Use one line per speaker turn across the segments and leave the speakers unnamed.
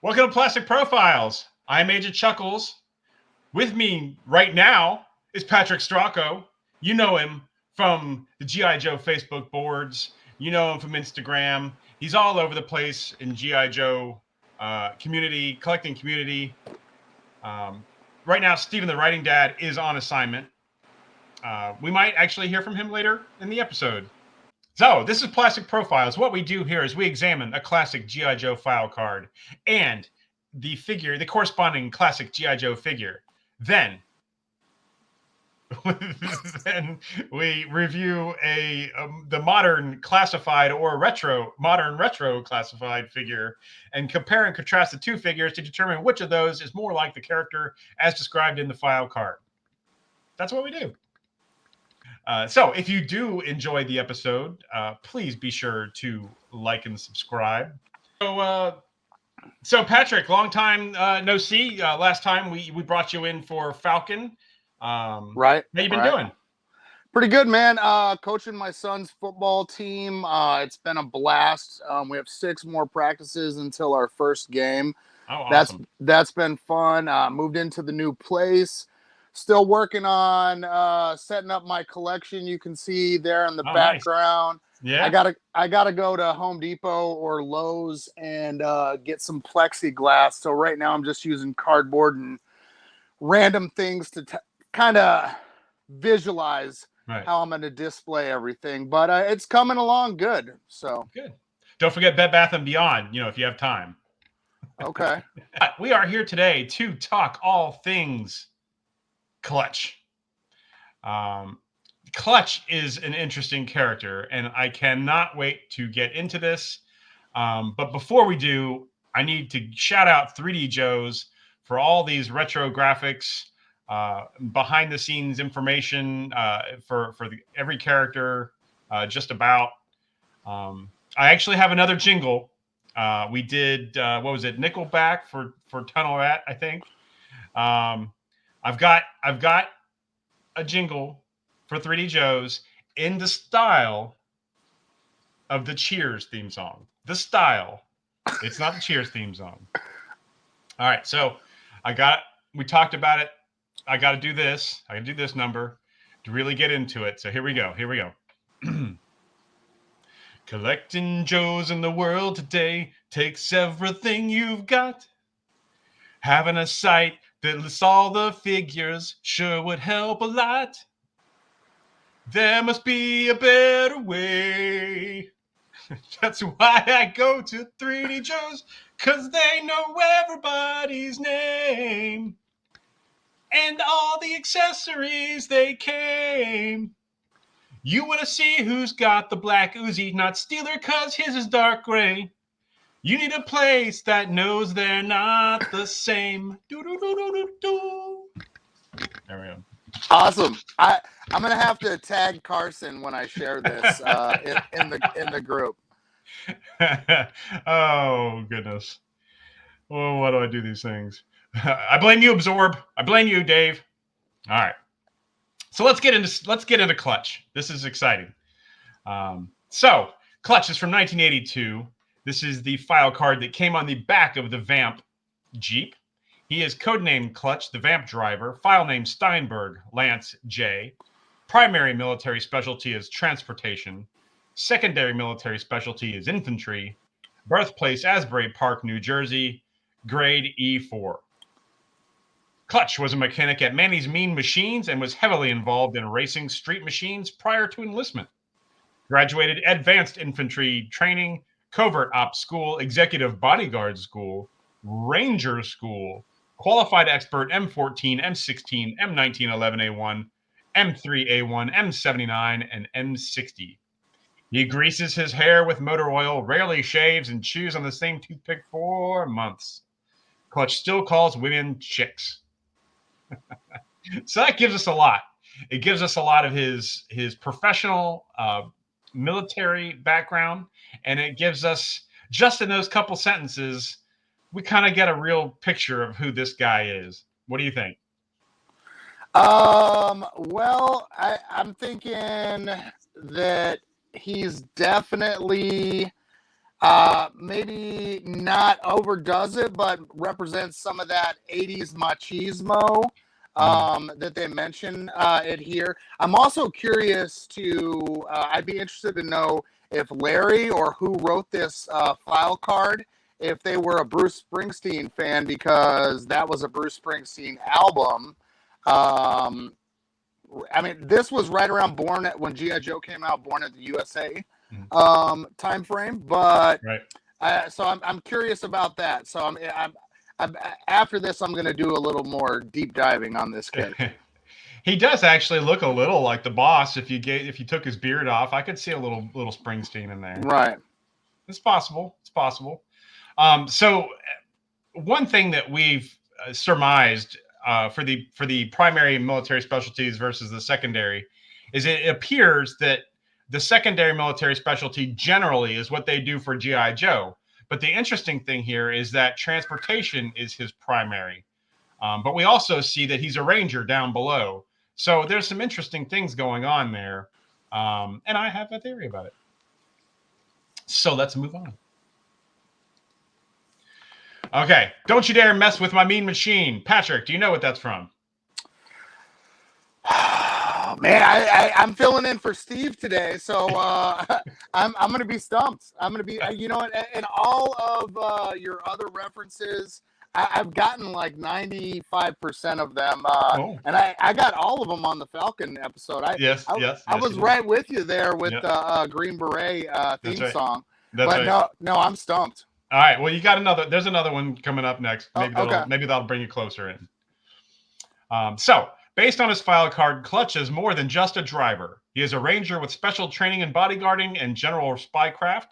Welcome to Plastic Profiles. I'm AgentChuckles. With me right now is Patrick Stralko. You know him from the G.I. Joe Facebook boards. You know him from Instagram. He's all over the place in G.I. Joe community, collecting community. Right now, Steven the Writing Dad is on assignment. We might actually hear from him later in the episode. So, this is Plastic Profiles. What we do here is we examine a classic G.I. Joe file card and the corresponding classic G.I. Joe figure. Then we review the modern classified or modern retro classified figure and compare and contrast the two figures to determine which of those is more like the character as described in the file card. That's what we do. So if you do enjoy the episode, please be sure to like and subscribe. So Patrick, long time no see. Last time we brought you in for Falcon.
Right.
How you been doing?
Pretty good, man. Coaching my son's football team. It's been a blast. We have 6 more practices until our first game.
Oh, awesome.
That's been fun. Moved into the new place. Still working on setting up my collection. You can see there in the background.
Nice. Yeah.
I gotta go to Home Depot or Lowe's and get some plexiglass. So right now I'm just using cardboard and random things to kind of visualize how I'm going to display everything. But it's coming along good. So
good. Don't forget Bed Bath & Beyond, if you have time.
Okay.
We are here today to talk all things Clutch. Clutch is an interesting character, and I cannot wait to get into this. But before we do, I need to shout out 3D Joes for all these retro graphics, behind the scenes information for every character, just about. I actually have another jingle. We did what was it, Nickelback for Tunnel Rat, I think. I've got a jingle for 3D Joes in the style of the Cheers theme song. The style. It's not the Cheers theme song. All right, so we talked about it. I got to do this. I can do this number to really get into it. So here we go. Collecting Joes in the world today takes everything you've got. Having a site that lists all the figures sure would help a lot. There must be a better way. That's why I go to 3D Joes, 'cause they know everybody's name and all the accessories they came. You want to see who's got the black Uzi, not Steeler, 'cause his is dark gray. You need a place that knows they're not the same. There we go.
Awesome. I'm gonna have to tag Carson when I share this in the group.
Oh goodness. Oh, why do I do these things? I blame you, Absorb. I blame you, Dave. All right. So let's get into Clutch. This is exciting. So Clutch is from 1982. This is the file card that came on the back of the Vamp Jeep. He is codenamed Clutch, the Vamp driver. File name Steinberg, Lance J. Primary military specialty is transportation. Secondary military specialty is infantry. Birthplace Asbury Park, New Jersey. Grade E4. Clutch was a mechanic at Manny's Mean Machines and was heavily involved in racing street machines prior to enlistment. Graduated Advanced Infantry Training, Covert Ops School, Executive Bodyguard School, Ranger School, Qualified Expert M14, M16, M1911A1, M3A1, M79, and M60. He greases his hair with motor oil, rarely shaves, and chews on the same toothpick for months. Clutch still calls women chicks. So that gives us a lot. It gives us a lot of his professional military background, and it gives us, just in those couple sentences, we kind of get a real picture of who this guy is. What do you think?
Well, I'm thinking that he's definitely Maybe not overdoes it, but represents some of that 80s machismo that they mention it here. I'm also curious to, I'd be interested to know if Larry or who wrote this file card, if they were a Bruce Springsteen fan, because that was a Bruce Springsteen album. I mean, this was right around when G.I. Joe came out, Born at the USA time frame. But
Right.
so I'm curious about that. So I'm after this, I'm going to do a little more deep diving on this character.
He does actually look a little like the boss. If you took his beard off, I could see a little Springsteen in there.
Right.
It's possible. It's possible. So one thing that we've surmised for the primary military specialties versus the secondary is it appears that the secondary military specialty generally is what they do for G.I. Joe. But the interesting thing here is that transportation is his primary. But we also see that he's a ranger down below. So there's some interesting things going on there. And I have a theory about it. So let's move on. Okay. Don't you dare mess with my mean machine. Patrick, do you know what that's from?
Oh, man, I'm filling in for Steve today, so I'm going to be stumped. I'm going to be, you know, in all of your other references, I've gotten like 95% of them, and I got all of them on the Falcon episode. I was right with you there with the Green Beret theme song. No, I'm stumped.
All right. Well, you got another. There's another one coming up next. Maybe that'll bring you closer in. So, based on his file card, Clutch is more than just a driver. He is a ranger with special training in bodyguarding and general spycraft.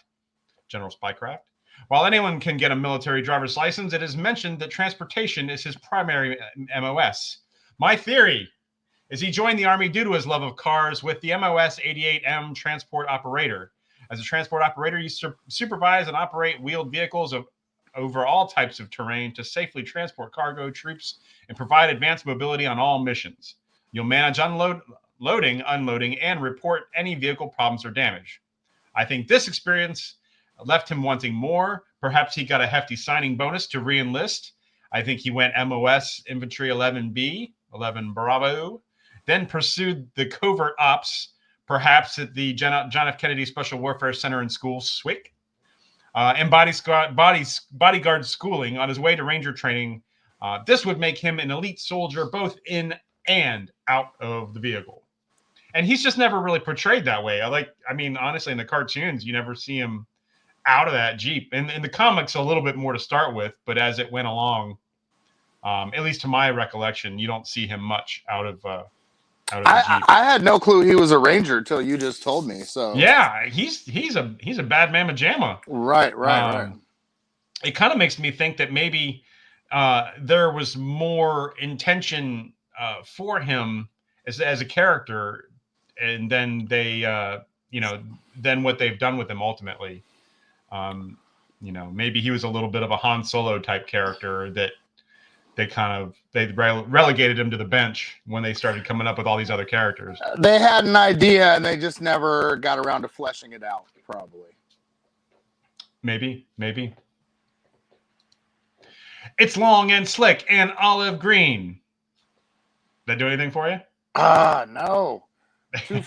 While anyone can get a military driver's license, it is mentioned that transportation is his primary MOS. My theory is he joined the Army due to his love of cars with the MOS 88M transport operator. As a transport operator, you supervise and operate wheeled vehicles over all types of terrain to safely transport cargo, troops, and provide advanced mobility on all missions. You'll manage loading, unloading, and report any vehicle problems or damage. I think this experience left him wanting more. Perhaps he got a hefty signing bonus to re-enlist. I think he went MOS Infantry 11B, 11 Bravo, then pursued the covert ops, perhaps at the John F. Kennedy Special Warfare Center and School, SWIC, and bodyguard schooling on his way to Ranger training. This would make him an elite soldier both in and out of the vehicle. And he's just never really portrayed that way. Honestly, in the cartoons, you never see him out of that Jeep. And in the comics, a little bit more to start with, but as it went along, at least to my recollection, you don't see him much out of the Jeep.
I had no clue he was a ranger till you just told me. So
yeah, he's a bad mamma jamma.
Right.
It kind of makes me think that maybe there was more intention for him as a character, and then they then what they've done with him ultimately. Maybe he was a little bit of a Han Solo type character that they relegated him to the bench when they started coming up with all these other characters.
They had an idea and they just never got around to fleshing it out, probably.
Maybe. It's long and slick and olive green. Did that do anything for you?
No. Two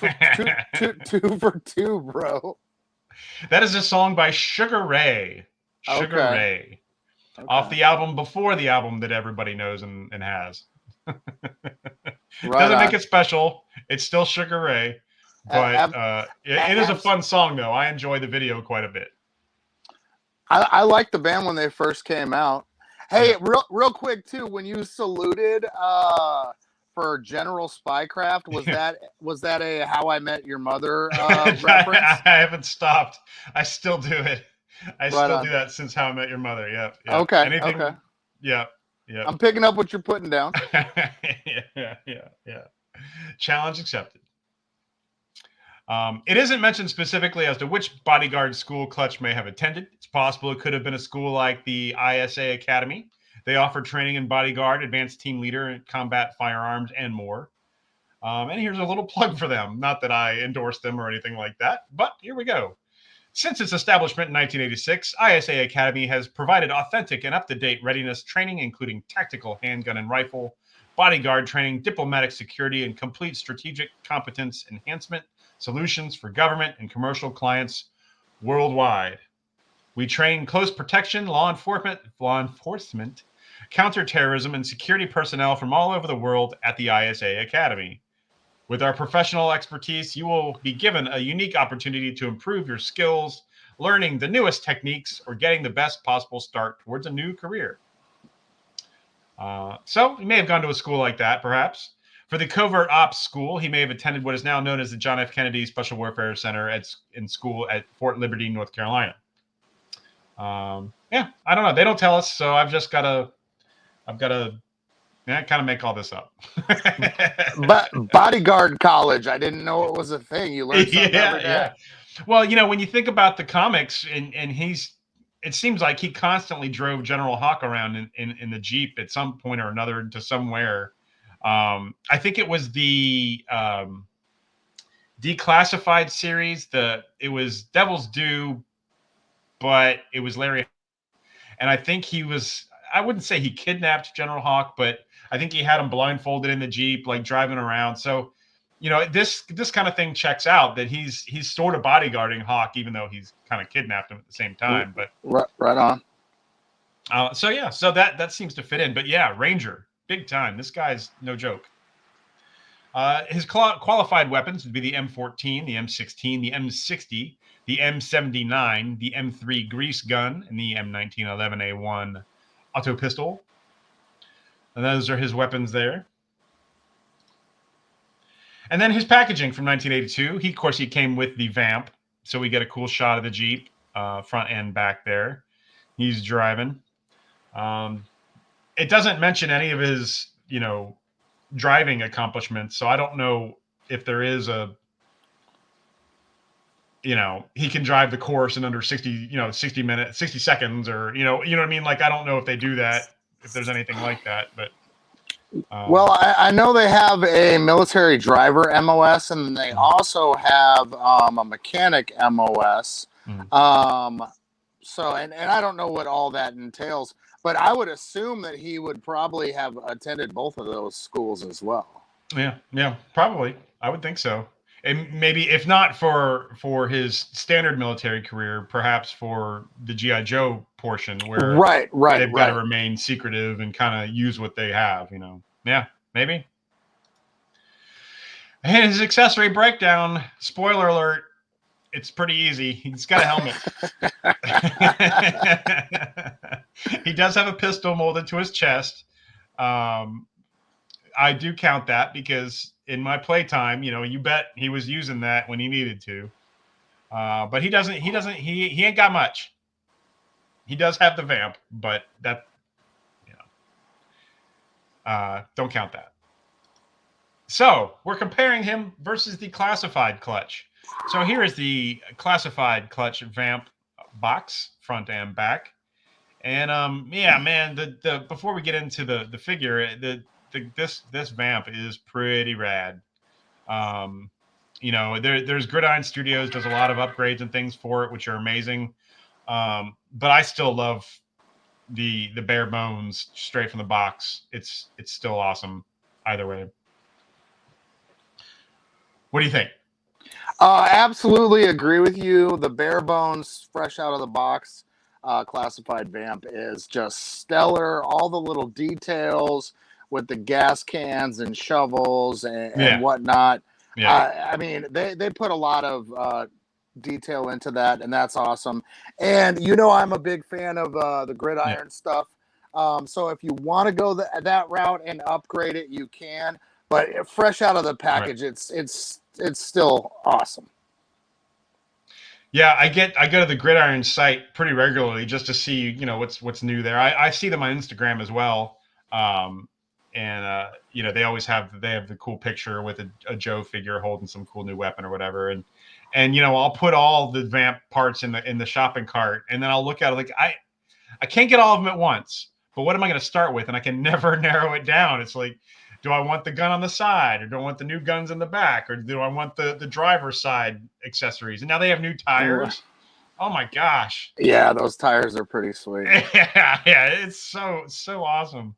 for two, bro.
That is a song by Sugar Ray. Ray. Okay. Off the album before the album that everybody knows and has. Doesn't make it special. It's still Sugar Ray. But it is a fun song, though. I enjoy the video quite a bit.
I liked the band when they first came out. Hey, real quick, too, when you saluted for General Spycraft, was that a How I Met Your Mother reference?
I haven't stopped. I still do it. I still do that since How I Met Your Mother. Yeah.
Okay.
Anything?
Okay.
Yeah.
I'm picking up what you're putting down.
Yeah. Challenge accepted. It isn't mentioned specifically as to which bodyguard school Clutch may have attended. It's possible it could have been a school like the ISA Academy. They offer training in bodyguard, advanced team leader, combat firearms, and more. And here's a little plug for them. Not that I endorse them or anything like that, but here we go. Since its establishment in 1986, ISA Academy has provided authentic and up-to-date readiness training, including tactical handgun and rifle, bodyguard training, diplomatic security, and complete strategic competence enhancement solutions for government and commercial clients worldwide. We train close protection, law enforcement, counterterrorism, and security personnel from all over the world at the ISA Academy. With our professional expertise, you will be given a unique opportunity to improve your skills, learning the newest techniques, or getting the best possible start towards a new career. So he may have gone to a school like that, perhaps. For the covert ops school, he may have attended what is now known as the John F. Kennedy Special Warfare Center in school at Fort Liberty, North Carolina. Yeah, I don't know. They don't tell us, so I've got to kind of make all this up.
But bodyguard college, I didn't know it was a thing. You learn something every day.
Yeah. Well, when you think about the comics, and it seems like he constantly drove General Hawk around in the Jeep at some point or another to somewhere. I think it was the Declassified series. It was Devil's Due, but it was Larry. And I think I wouldn't say he kidnapped General Hawk, but I think he had him blindfolded in the Jeep, like driving around. So, this kind of thing checks out, that he's sort of bodyguarding Hawk, even though he's kind of kidnapped him at the same time. But
right on.
So that seems to fit in. But yeah, Ranger, big time. This guy's no joke. His qualified weapons would be the M14, the M16, the M60, the M79, the M3 grease gun, and the M1911A1 auto pistol. And those are his weapons there. And then his packaging from 1982. Of course, he came with the Vamp, so we get a cool shot of the Jeep, front and back there. He's driving. It doesn't mention any of his, driving accomplishments, so I don't know if there is he can drive the course in under 60 minutes, 60 seconds, or you know what I mean? Like, I don't know if they do that, if there's anything like that, but
well, I know they have a military driver MOS, and they also have a mechanic MOS. So, and I don't know what all that entails, but I would assume that he would probably have attended both of those schools as well.
Yeah, probably. I would think so. And maybe, if not for his standard military career, perhaps for the G.I. Joe portion, where they've got to remain secretive and kind of use what they have, Yeah, maybe. And his accessory breakdown, spoiler alert, it's pretty easy. He's got a helmet. He does have a pistol molded to his chest. I do count that because in my playtime, you bet he was using that when he needed to. But he ain't got much. He does have the Vamp, but that, don't count that. So we're comparing him versus the classified clutch. So here is the classified clutch Vamp box, front and back. And yeah, man, the before we get into the figure, this Vamp is pretty rad. There's Gridiron Studios does a lot of upgrades and things for it, which are amazing. But I still love the bare bones straight from the box. It's still awesome either way. What do you think?
Absolutely agree with you. The bare bones, fresh out of the box, classified Vamp is just stellar. All the little details with the gas cans and shovels and whatnot. Yeah. I mean, they put a lot of detail into that, and that's awesome. And I'm a big fan of the gridiron stuff. So if you want to go that route and upgrade it, you can. But fresh out of the package, it's still awesome.
Yeah, I go to the Gridiron site pretty regularly just to see, what's new there. I see them on Instagram as well. They always have the cool picture with a Joe figure holding some cool new weapon or whatever. And I'll put all the Vamp parts in the shopping cart, and then I'll look at it like I can't get all of them at once, but what am I going to start with? And I can never narrow it down. It's like, do I want the gun on the side, or do I want the new guns in the back, or do I want the driver's side accessories? And now they have new tires. Oh my gosh.
Yeah, those tires are pretty sweet.
Yeah, it's so awesome.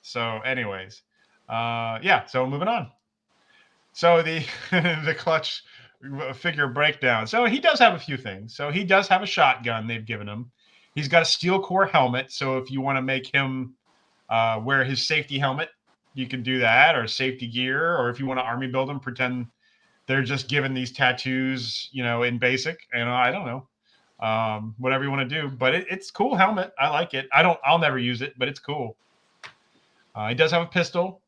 So anyways, yeah, so moving on. So the the clutch figure breakdown. So he does have a few things. So he does have a shotgun they've given him. He's got a steel core helmet. So if you want to make him wear his safety helmet, you can do that, or safety gear, or if you want to army build him, pretend they're just given these tattoos, in basic. I don't know. Whatever you want to do, but it's cool helmet. I like it. I'll never use it, but it's cool. He does have a pistol,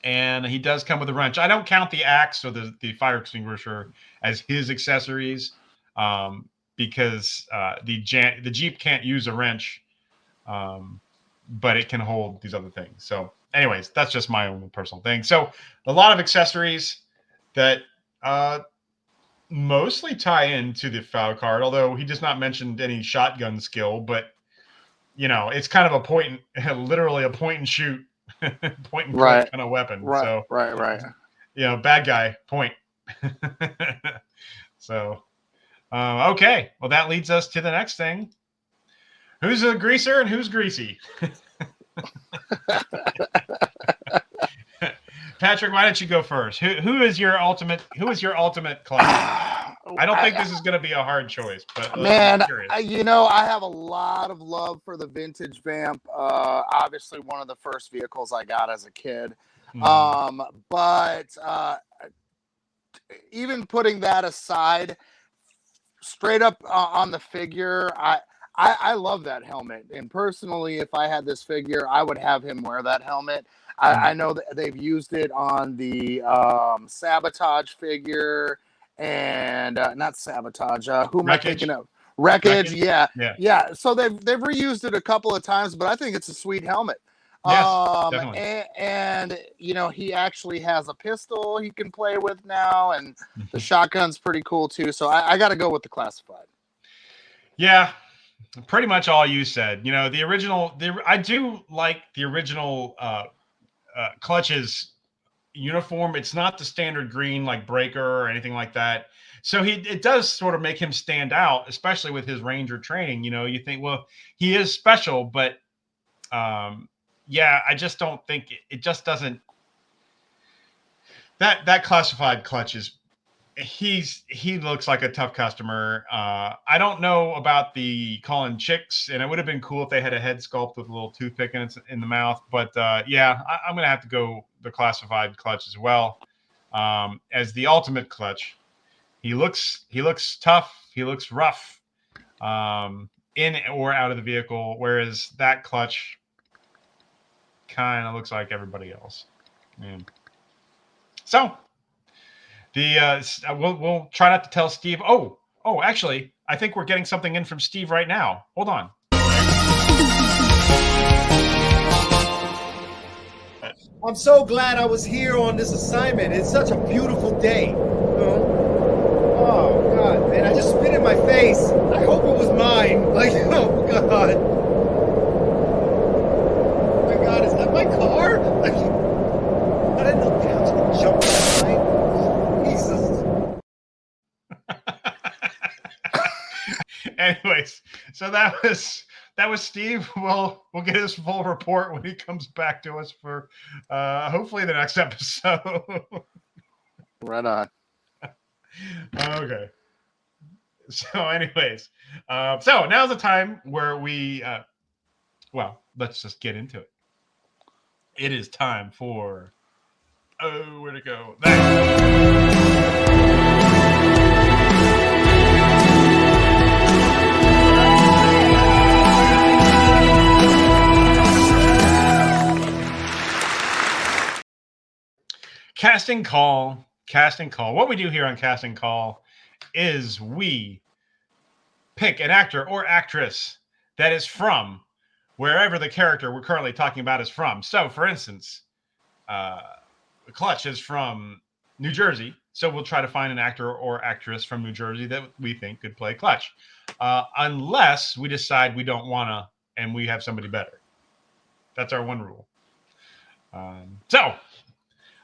and he does come with a wrench. I don't count the axe or the fire extinguisher as his accessories, because the Jeep can't use a wrench, but it can hold these other things. So anyways, that's just my own personal thing. So a lot of accessories that mostly tie into the filecard, although he does not mention any shotgun skill, but it's kind of literally a point and shoot, point and click kind of weapon.
Right.
Bad guy, point. So, okay. Well, that leads us to the next thing. Who's a greaser and who's greasy? Patrick, why don't you go first? Who is your ultimate clutch? I don't think this is going to be a hard choice, but
man, I have a lot of love for the vintage Vamp. Obviously, one of the first vehicles I got as a kid. But even putting that aside, straight up on the figure, I love that helmet. And personally, if I had this figure, I would have him wear that helmet. I know that they've used it on the Sabotage figure and not Sabotage. Who am I thinking of? Wreckage. Yeah. So they've reused it a couple of times, but I think it's a sweet helmet.
Yes, definitely.
And he actually has a pistol he can play with now, and the shotgun's pretty cool too. So I got to go with the classified.
Yeah. Pretty much all you said. The original. I do like the original Clutch's uniform. It's not the standard green like Breaker or anything like that. So it does sort of make him stand out, especially with his Ranger training. You think, well, he is special, but I just don't think it just doesn't. That classified Clutch is. He looks like a tough customer. I don't know about the calling chicks, and it would have been cool if they had a head sculpt with a little toothpick in the mouth. But I'm gonna have to go the classified Clutch as well. As the ultimate Clutch, he looks tough. He looks rough, in or out of the vehicle. Whereas that Clutch kind of looks like everybody else. So. We'll try not to tell Steve. Oh, actually, I think we're getting something in from Steve right now. Hold on.
I'm so glad I was here on this assignment. It's such a beautiful day. Oh God, man! I just spit in my face. I hope it was mine. Like, oh God. Oh my God, is that my car? Like, I didn't know cows could jump that high.
Anyways, so that was Steve. We'll get his full report when he comes back to us for hopefully the next episode.
Right on.
Okay. So anyways, so now's the time where we let's just get into it. It is time for where'd it go? Casting call. What we do here on Casting Call is we pick an actor or actress that is from wherever the character we're currently talking about is from. So, for instance, Clutch is from New Jersey, so we'll try to find an actor or actress from New Jersey that we think could play Clutch, unless we decide we don't want to and we have somebody better. That's our one rule.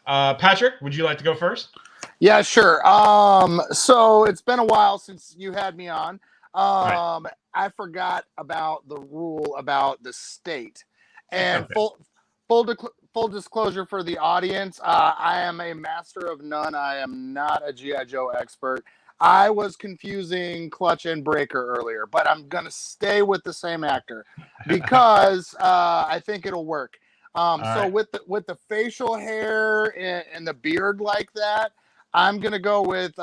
Patrick, would you like to go first?
Yeah, sure. So it's been a while since you had me on.
Right.
I forgot about the rule about the state. And
Okay.
full disclosure for the audience, I am a master of none. I am not a GI Joe expert. I was confusing Clutch and Breaker earlier, but I'm gonna stay with the same actor because I think it'll work.
All
So
right.
with the facial hair and the beard like that, I'm gonna go with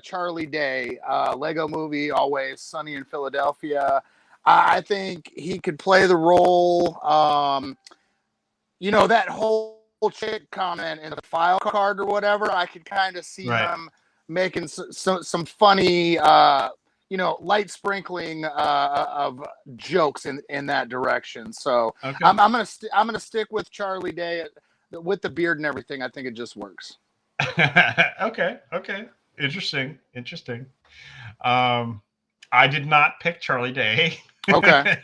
Charlie Day, Lego Movie, Always Sunny in Philadelphia. I think he could play the role. That whole chick comment in the file card or whatever. I could kind of see
Right.
him making some funny, light sprinkling of jokes in that direction. So
Okay.
I'm gonna stick with Charlie Day with the beard and everything. I think it just works.
Okay. Interesting. I did not pick Charlie Day.
Okay.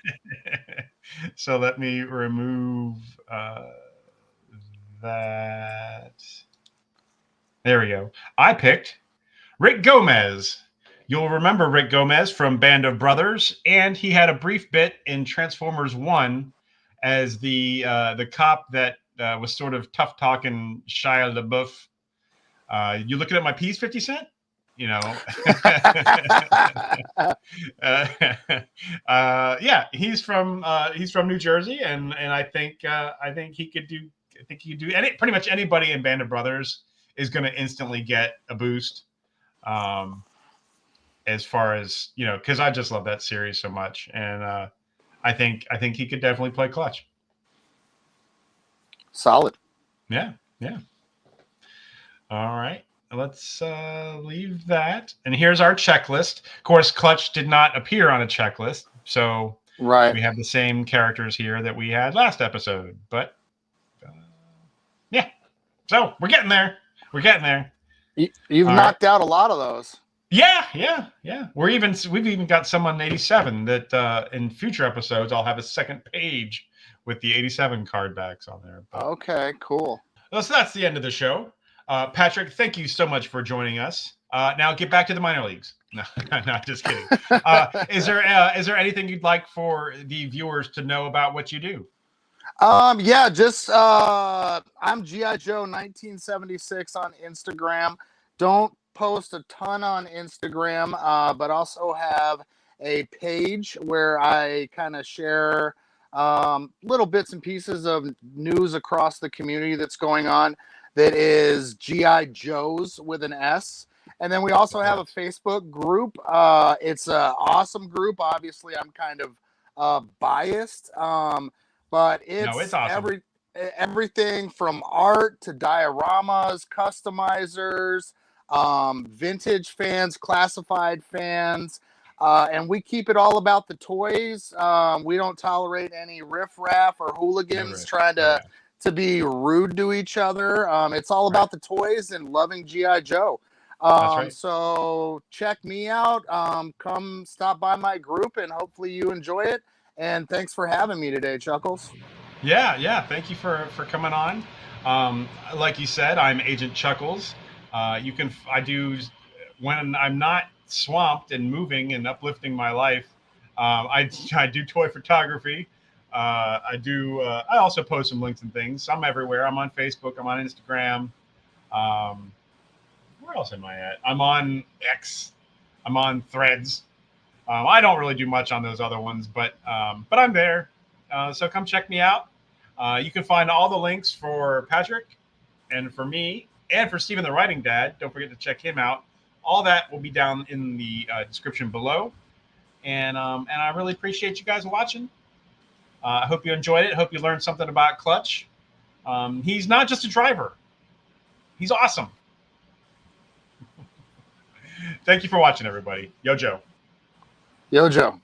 So let me remove that. There we go. I picked Rick Gomez. You'll remember Rick Gomez from Band of Brothers, and he had a brief bit in Transformers 1 as the cop that was sort of tough talking Shia LaBeouf. You looking at my piece, 50 Cent? Yeah, he's from New Jersey, and I think he could do. I think he could do pretty much anybody in Band of Brothers is going to instantly get a boost. As far as because I just love that series so much, and I think he could definitely play Clutch.
Solid.
Yeah. All right. Let's leave that. And here's our checklist. Of course, Clutch did not appear on a checklist, so
right.
We have the same characters here that we had last episode. But yeah, so we're getting there.
You've knocked out a lot of those.
Yeah. We've even got some on 87 that in future episodes I'll have a second page with the 87 card backs on there. But,
okay, cool.
So that's the end of the show. Patrick, thank you so much for joining us. Now get back to the minor leagues. No, not just kidding. Is there anything you'd like for the viewers to know about what you do?
Yeah, just I'm GI Joe 1976 on Instagram. Don't post a ton on Instagram, but also have a page where I kind of share little bits and pieces of news across the community that's going on. That is GI Joes with an S. And then we also have a Facebook group. It's an awesome group. Obviously, I'm kind of biased, but it's awesome. Everything from art to dioramas, customizers, vintage fans, classified fans. And we keep it all about the toys. We don't tolerate any riffraff or hooligans trying to be rude to each other. It's all about the toys and loving GI Joe.
That's right.
So check me out. Come stop by my group, and hopefully you enjoy it. And thanks for having me today, Chuckles.
Yeah. Thank you for coming on. Like you said, I'm Agent Chuckles. I do when I'm not swamped and moving and uplifting my life. I do toy photography. I also post some links and things. I'm everywhere. I'm on Facebook. I'm on Instagram. Where else am I at? I'm on X. I'm on Threads. I don't really do much on those other ones, but I'm there. So come check me out. You can find all the links for Patrick and for me and for Steven the Writing Dad. Don't forget to check him out. All that will be down in the description below. And I really appreciate you guys watching. I hope you enjoyed it. Hope you learned something about Clutch. He's not just a driver. He's awesome. Thank you for watching, everybody. Yo, Joe.
Yo, Joe.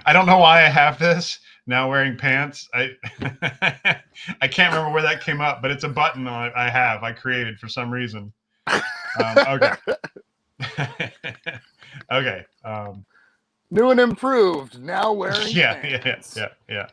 I don't know why I have this now wearing pants. I I can't remember where that came up, but it's a button I created for some reason. Okay. Okay.
New and improved. Now wearing
Yeah,
pants.
yeah.